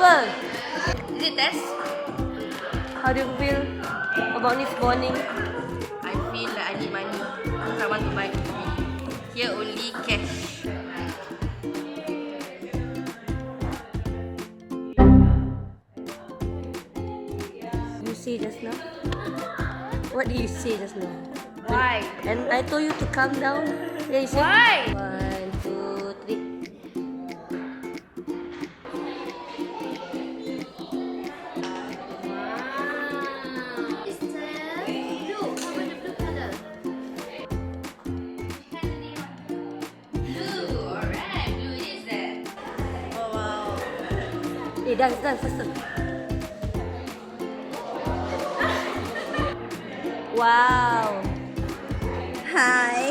apa? Is it test? How do you feel about this morning? I feel like I need money because I want to buy coffee. Here only cash. You say just now? What did you say just now? Why? And I told you to calm down. Then you said, Why? 1, 2, 3. Dance faster. Wow. Hi.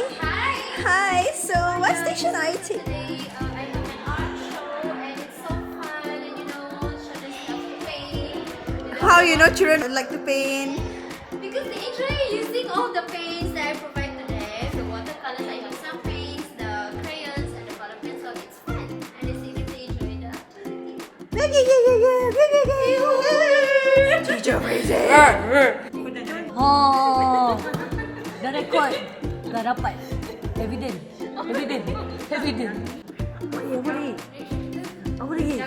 Hi. So, what station are you taking? Today, I have an art show and it's so fun and children love to paint. How you know children like to paint? Because they enjoy using all the paints that I provide to them. The watercolors, I use some paints, the crayons and the color pencil. It's fun and they seem to enjoy the activity. Teacher crazy. Oh, dah record. Dah dapat. Evidence. Apa lagi? Apa lagi?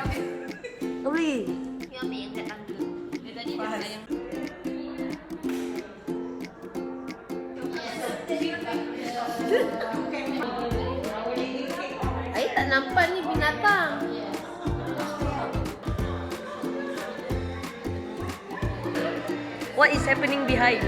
You ambil yang kat tangga. Dia tadi dia pakai yang I tak nampak ni binatang. What is happening behind?